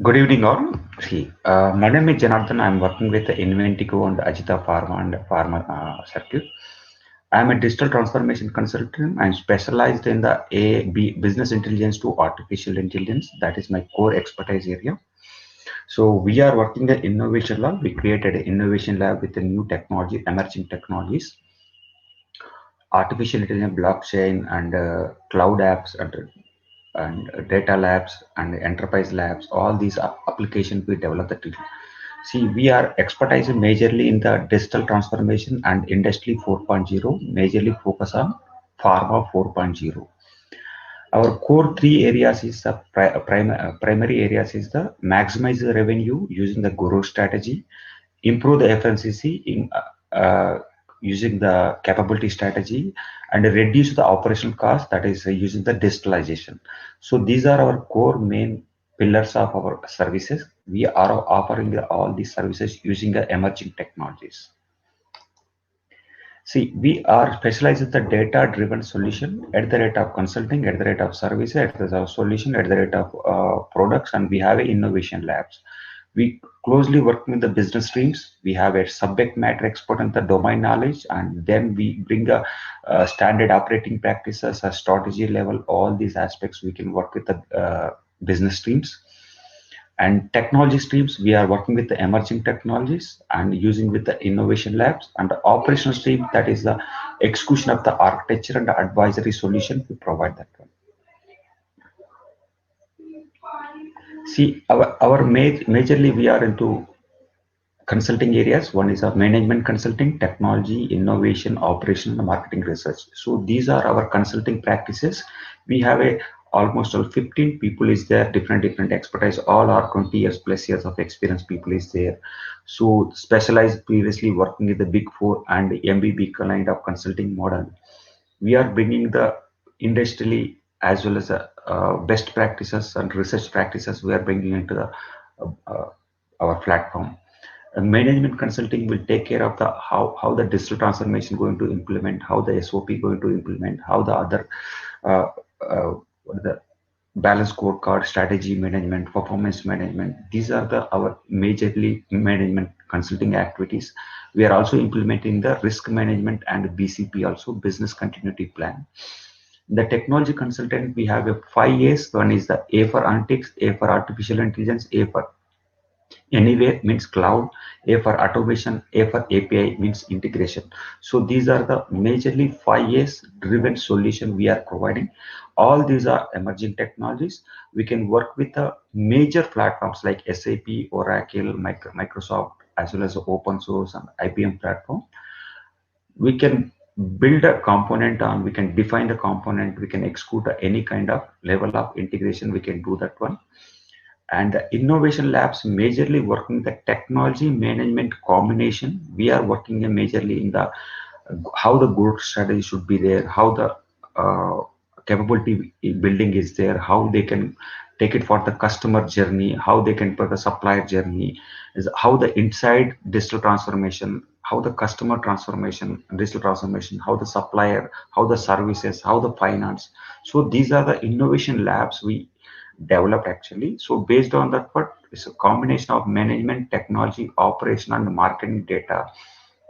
Good evening, all. See, my name is Janardhan. I'm working with Inventico and Ajita Pharma and Pharma Circuit. I'm a digital transformation consultant. I'm specialized in the business intelligence to artificial intelligence. That is my core expertise area. So we are working at Innovation Lab. We created an innovation lab with the new technology, emerging technologies, artificial intelligence, blockchain, and cloud apps, and data labs and enterprise labs. All these applications we develop the tool. See, we are expertising majorly in the digital transformation and industry 4.0, majorly focus on pharma 4.0. Our core three areas is the primary areas is the maximize the revenue using the guru strategy, improve the efficiency in using the capability strategy, and reduce the operational cost, that is using the digitalization. So these are our core main pillars of our services. We are offering all these services using the emerging technologies. See, we are specialized in the data-driven solution at the rate of consulting, at the rate of services, at the rate of solution, at the rate of products, and we have a innovation labs. We closely work with the business streams. We have a subject matter expert in the domain knowledge, and then we bring a standard operating practices, a strategy level, all these aspects. We can work with the business streams and technology streams. We are working with the emerging technologies and using with the innovation labs, and the operational stream, that is the execution of the architecture and the advisory solution. We provide that one. See, our majorly we are into consulting areas. One is our management consulting, technology, innovation, operation, and marketing research. So these are our consulting practices. We have a almost all 15 people is there, different expertise. All are 20 years plus years of experience people is there. So specialized previously working with the big four and MBB kind of consulting model. We are bringing the industrially as well as best practices and research practices. We are bringing into the our platform. Management consulting will take care of the how the digital transformation going to implement, how the SOP going to implement, how the other uh, what are the balance scorecard, strategy management, performance management. These are the our majorly management consulting activities. We are also implementing the risk management and BCP, also business continuity plan. The technology consultant, we have a 5 A's. One is the A for analytics, A for artificial intelligence, A for anywhere means cloud, A for automation, A for API means integration. So these are the majorly 5 A's driven solution we are providing. All these are emerging technologies. We can work with the major platforms like SAP, Oracle, Microsoft, as well as open source and IBM platform. We can build a component on, we can define the component, we can execute any kind of level of integration, we can do that one. And the innovation labs majorly working the technology management combination. We are working majorly in the how the growth strategy should be there, how the capability building is there, how they can take it for the customer journey, how they can put the supplier journey, is how the inside digital transformation, how the customer transformation, digital transformation, how the supplier, how the services, how the finance. So these are the innovation labs we developed actually. So based on that, what is a combination of management, technology, operation, and marketing data,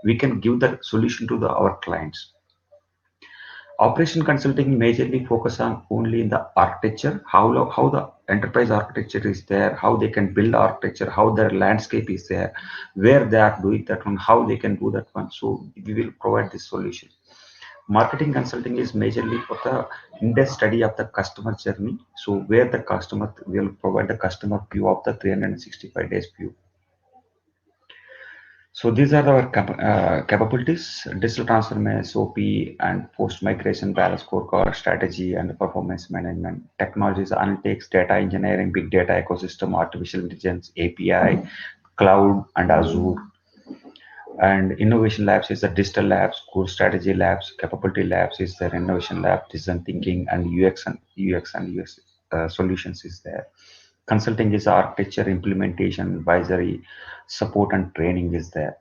we can give the solution to our clients. Operation consulting majorly focus on only in the architecture, how the enterprise architecture is there, how they can build architecture, how their landscape is there, where they are doing that one, how they can do that one. So we will provide this solution. Marketing consulting is majorly for the in-depth study of the customer journey. So where the customer will provide the customer view of the 365 days view. So these are our capabilities: digital transformation, SOP, and post-migration balance scorecard, strategy, and performance management. Technologies, analytics, data engineering, big data ecosystem, artificial intelligence, API, cloud, and Azure. And innovation labs is the digital labs, core strategy labs, capability labs is their innovation lab, design thinking, and UX solutions is there. Consulting is architecture, implementation, advisory, support, and training is there.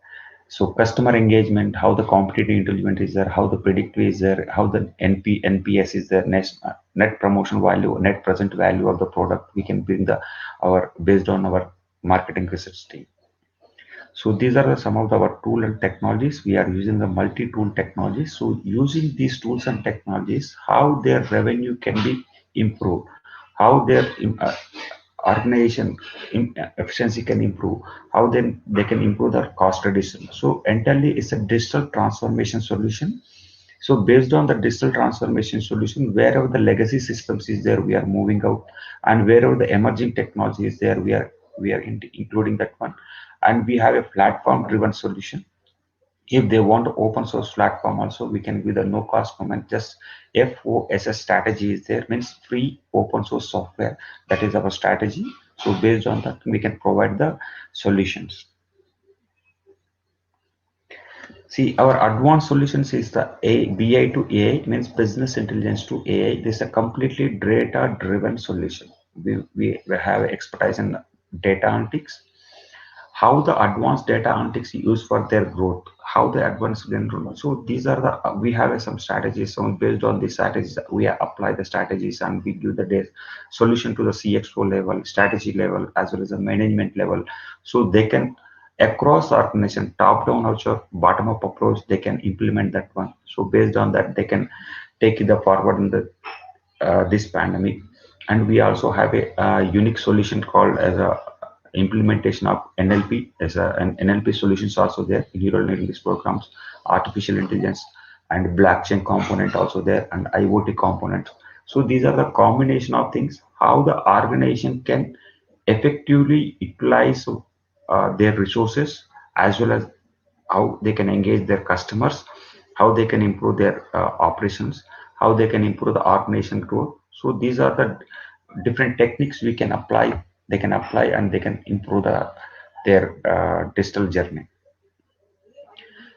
So customer engagement, how the competitive intelligence is there, how the predictive is there, how the NPS is there, net promotion value, net present value of the product. We can bring the our based on our marketing research team. So these are some of our tool and technologies. We are using the multi-tool technologies. So using these tools and technologies, how their revenue can be improved, how their organization efficiency can improve, how then they can improve their cost reduction. So entirely it's a digital transformation solution. So based on the digital transformation solution, wherever the legacy systems is there, we are moving out, and wherever the emerging technology is there, we are including that one. And we have a platform driven solution. If they want to open source platform also, we can with a no cost payment. Just FOSS strategy is there, means free open source software. That is our strategy. So based on that, we can provide the solutions. See, our advanced solutions is the BI to AI, means business intelligence to AI. This is a completely data-driven solution. We have expertise in data analytics, how the advanced data analytics use for their growth, how the advanced growth. So these are the we have some strategies. So based on these strategies, we apply the strategies and we give the solution to the CXO level, strategy level, as well as the management level. So they can across the organization, top down also, bottom up approach, they can implement that one. So based on that, they can take it forward in the this pandemic. And we also have a unique solution called as a implementation of NLP as an NLP solutions also there, neural network programs, artificial intelligence, and blockchain component also there, and IoT component. So these are the combination of things how the organization can effectively utilize their resources, as well as how they can engage their customers, how they can improve their operations, how they can improve the organization growth. So these are the different techniques we can apply. They can apply and they can improve their digital journey.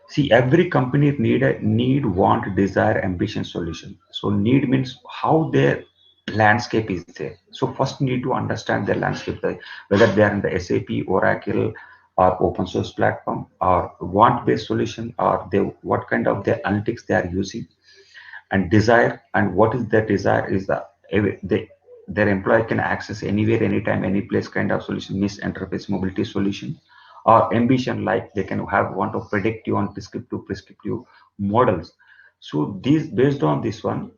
See, every company need, want, desire, ambition solution. So need means how their landscape is there. So first need to understand their landscape, whether they are in the SAP, Oracle, or open source platform, or want-based solution, or they what kind of their analytics they are using, and desire, and what is their desire is they, their employee can access anywhere, anytime, any place kind of solution, means enterprise mobility solution, or ambition, like they can have want of predictive and prescriptive models. So these based on this one,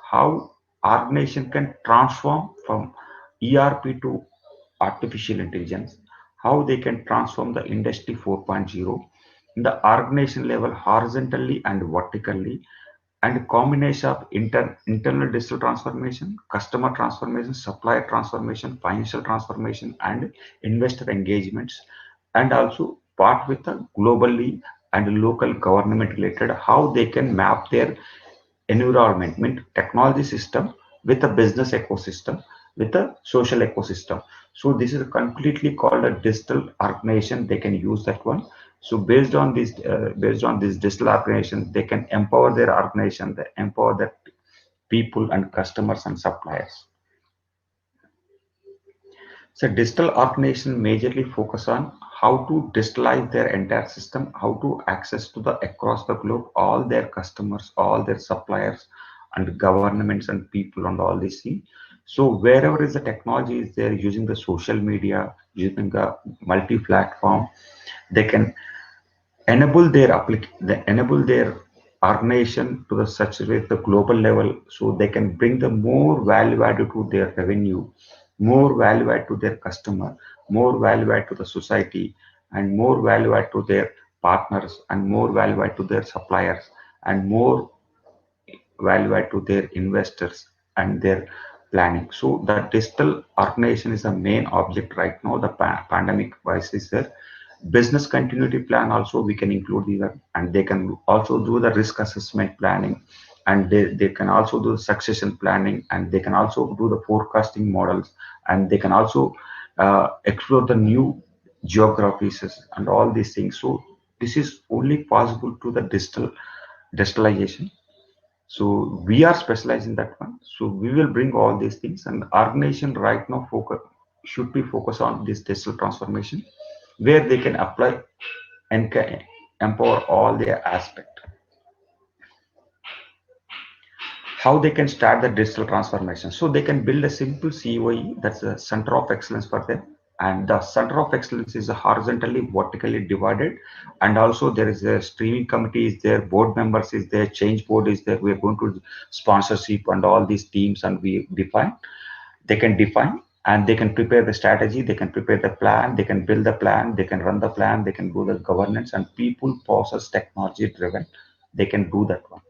how organization can transform from ERP to artificial intelligence, how they can transform the industry 4.0 in the organization level horizontally and vertically, and combination of internal digital transformation, customer transformation, supplier transformation, financial transformation, and investor engagements, and also part with the globally and local government related, how they can map their environment, mean technology system with a business ecosystem, with a social ecosystem. So this is completely called a digital organization. They can use that one. So based on this digital organization, they can empower their organization, they empower their people and customers and suppliers. So digital organization majorly focus on how to digitalize their entire system, how to access to the across the globe, all their customers, all their suppliers, and governments and people and all these things. So wherever is the technology is there, using the social media, using the multi-platform, they can enable their organization to the such way the global level, so they can bring the more value added to their revenue, more value add to their customer, more value add to the society, and more value add to their partners, and more value add to their suppliers, and more value add to their investors and their planning. So the digital organization is the main object right now. The pandemic wise is there. Business continuity plan also we can include here, and they can also do the risk assessment planning, and they can also do succession planning, and they can also do the forecasting models, and they can also explore the new geographies and all these things. So this is only possible to the digitalization. So we are specialized in that one. So we will bring all these things, and organization right now focus should be focused on this digital transformation, where they can apply empower all their aspect. How they can start the digital transformation? So they can build a simple COE, that's a center of excellence for them. And the center of excellence is horizontally, vertically divided. And also there is a streaming committee is there, board members is there, change board is there. We're going to sponsorship and all these teams, and they can define and they can prepare the strategy, they can prepare the plan, they can build the plan, they can run the plan, they can do the governance, and people, process, technology driven, they can do that one.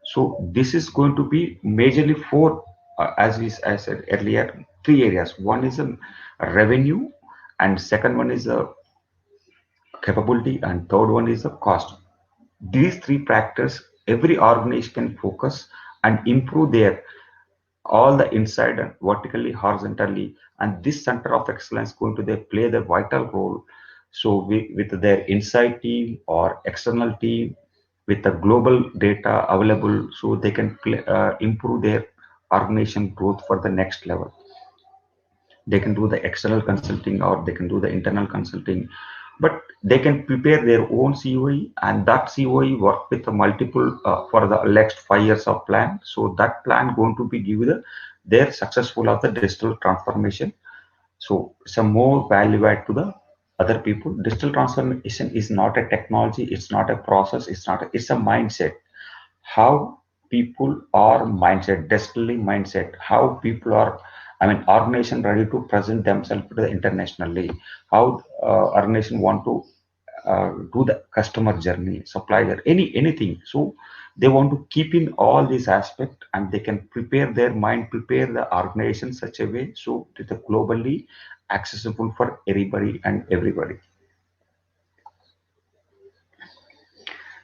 So this is going to be majorly four, I said earlier, three areas. One is a revenue, and second one is a capability, and third one is a cost. These three factors, every organization can focus and improve their all the inside and vertically, horizontally, and this center of excellence going to play the vital role. So with their inside team or external team, with the global data available, so they can improve their organization growth for the next level. They can do the external consulting or they can do the internal consulting, but they can prepare their own COE, and that COE work with the multiple for the next 5 years of plan. So that plan going to be give their successful of the digital transformation. So some more value add to the other people. Digital transformation is not a technology, it's not a process, it's a mindset. How people are mindset, destiny mindset, how people are, I mean, organization ready to present themselves to the internationally, how organization want to do the customer journey, supplier, anything. So they want to keep in all these aspects, and they can prepare their mind, prepare the organization such a way so it is globally accessible for everybody and everybody.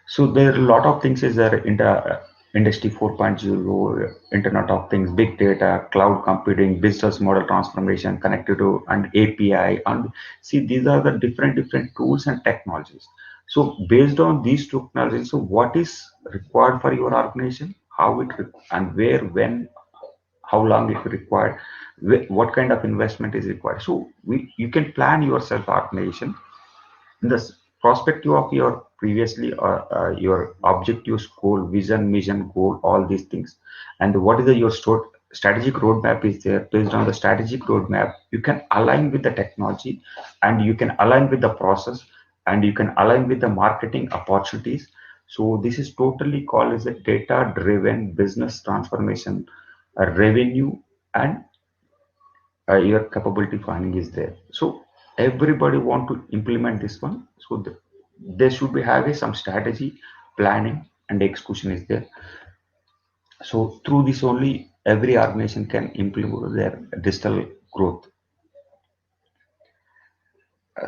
So there are a lot of things is there in the industry 4.0, internet of things, big data, cloud computing, business model transformation, connected to and API, and see these are the different tools and technologies. So based on these technologies, so what is required for your organization, how it and where, when, how long it required, what kind of investment is required. So you can plan yourself organization in the perspective of your previously your objectives, goal, vision, mission, goal, all these things, and what is your strategic roadmap is there. Based on the strategic roadmap, you can align with the technology, and you can align with the process, and you can align with the marketing opportunities. So this is totally called as a data driven business transformation, revenue, and your capability planning is there. So everybody want to implement this one. So there should be having some strategy, planning, and execution is there. So through this only every organization can implement their digital growth.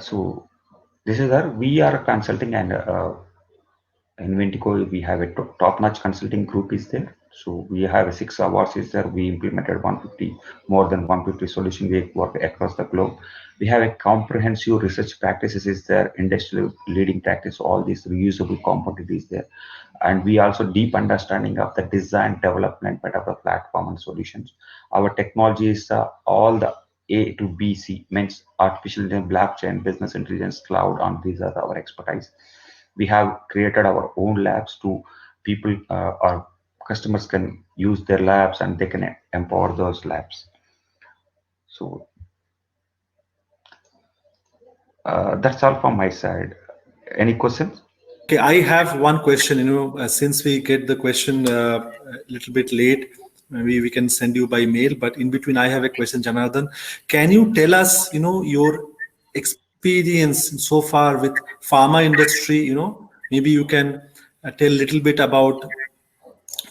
So this is our we are consulting, and in Ventico we have a top-notch consulting group is there. So we have 6 awards is there. We implemented 150, more than 150 solution we work across the globe. We have a comprehensive research practices is there, industrial leading practice, all these reusable component is there. And we also deep understanding of the design development of the platform and solutions. Our technology is all the A to B, C, means artificial intelligence, blockchain, business intelligence, cloud, and these are our expertise. We have created our own labs to people, our customers can use their labs and they can empower those labs. So that's all from my side. Any questions? Okay, I have one question. Since we get the question a little bit late, maybe we can send you by mail. But in between, I have a question, Janardhan. Can you tell us, your experience so far with pharma industry? Maybe you can tell a little bit about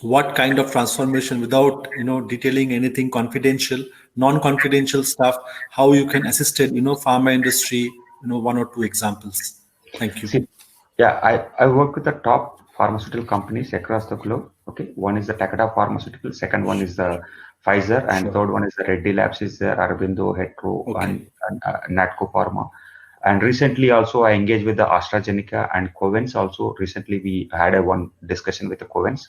what kind of transformation, without detailing anything confidential, non-confidential stuff, how you can assisted pharma industry, one or two examples. Thank you. See, yeah, I work with the top pharmaceutical companies across the globe. Okay, one is the Takeda Pharmaceutical, second one is the Pfizer, and third one is the Reddy Labs, is there, Aurobindo, Hetero, and Natco Pharma. And recently also I engaged with the AstraZeneca and Covens. Also recently we had one discussion with the Covens.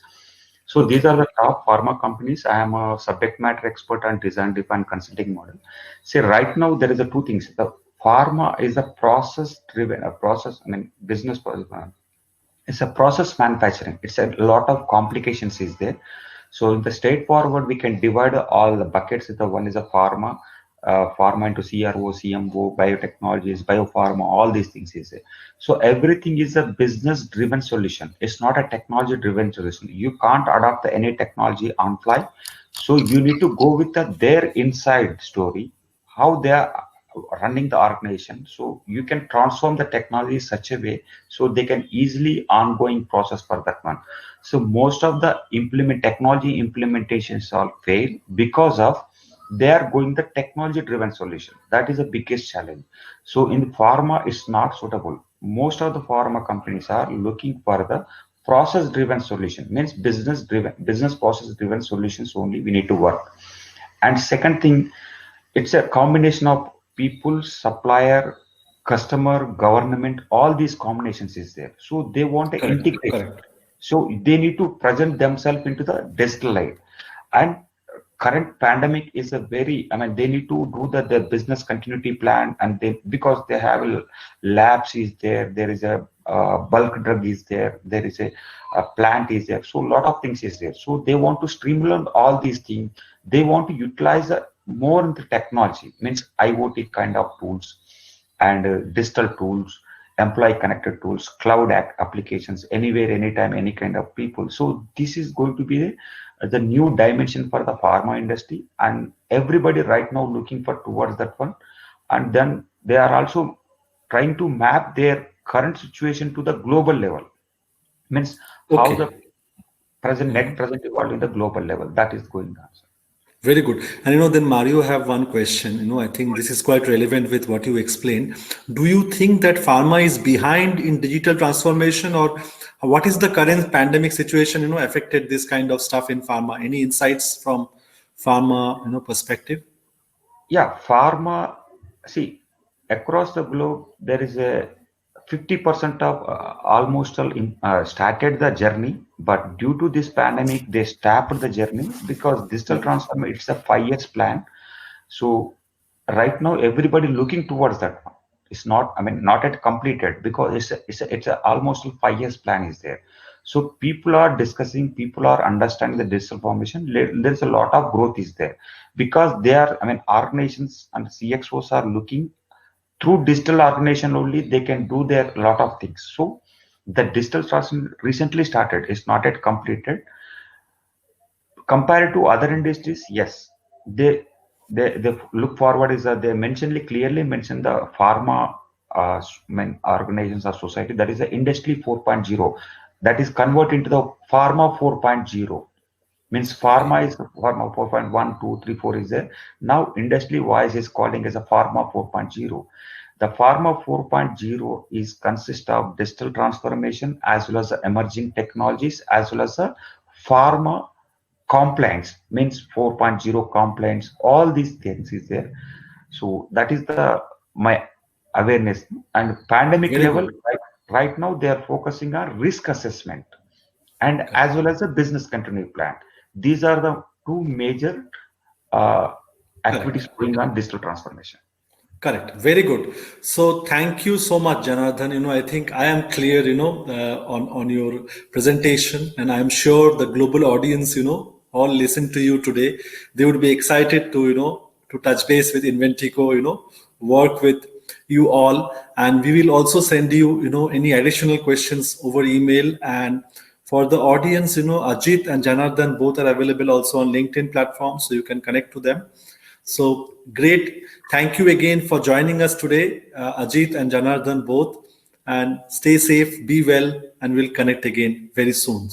So these are the top pharma companies. I am a subject matter expert on design defined consulting model. See, right now there is two things. The pharma is a process driven, business It's a process manufacturing. It's a lot of complications is there. So in the straightforward, we can divide all the buckets. The one is a pharma, pharma into CRO, CMO, biotechnologies, biopharma, all these things is there. So everything is a business-driven solution. It's not a technology-driven solution. You can't adopt any technology on fly. So you need to go with their inside story, how they are running the organization. So you can transform the technology such a way so they can easily ongoing process for that one. So most of the technology implementations all fail because of they are going the technology driven solution. That is the biggest challenge. So in pharma, it's not suitable. Most of the pharma companies are looking for the process driven solution, means business process driven solutions only we need to work. And second thing, it's a combination of people, supplier, customer, government, all these combinations is there. So they want to integrate. Correct. So they need to present themselves into the digital light. And current pandemic is a very, I mean, they need to do the business continuity plan, and they, because they have labs is there is a bulk drug is there is a plant is there. So a lot of things is there. So they want to streamline all these things. They want to utilize more into technology, means IoT kind of tools and digital tools, employee connected tools, cloud applications, anywhere, anytime, any kind of people. So this is going to be the new dimension for the pharma industry, and everybody right now looking for towards that one. And then they are also trying to map their current situation to the global level, means how the present evolved in the global level. That is going on. Very good. And then Mario have one question. I think this is quite relevant with what you explained. Do you think that pharma is behind in digital transformation, or what is the current pandemic situation, affected this kind of stuff in pharma? Any insights from pharma, perspective? Yeah, pharma, see, across the globe, there is a 50% of almost all started the journey, but due to this pandemic, they stopped the journey because digital transformation, it's a 5 years plan. So right now, everybody looking towards that one. It's not, I mean, not yet completed because it's a almost 5 years plan is there. So people are discussing, people are understanding the digital formation. There's a lot of growth is there because they are, I mean, organizations and CXOs are looking through digital organization only, they can do their lot of things. So the digital transformation recently started, it's not yet completed. Compared to other industries, yes, they look forward is that they clearly mention the pharma organizations or society, that is the industry 4.0, that is converted into the pharma 4.0. Means pharma is pharma 4.1, 2, 3, 4 is there. Now industry wise is calling as a pharma 4.0. The pharma 4.0 is consist of digital transformation as well as emerging technologies as well as the pharma compliance, means 4.0 compliance. All these things is there. So that is my awareness. And pandemic level, right now they are focusing on risk assessment and as well as a business continuity plan. These are the two major activities going on digital transformation. Correct. Very good. So thank you so much, Janardhan. I think I am clear, on your presentation, and I am sure the global audience, all listen to you today. They would be excited to, to touch base with Inventico, work with you all, and we will also send you, any additional questions over email. And for the audience, Ajit and Janardhan both are available also on LinkedIn platform, so you can connect to them. So great. Thank you again for joining us today, Ajit and Janardhan both. And stay safe, be well, and we'll connect again very soon.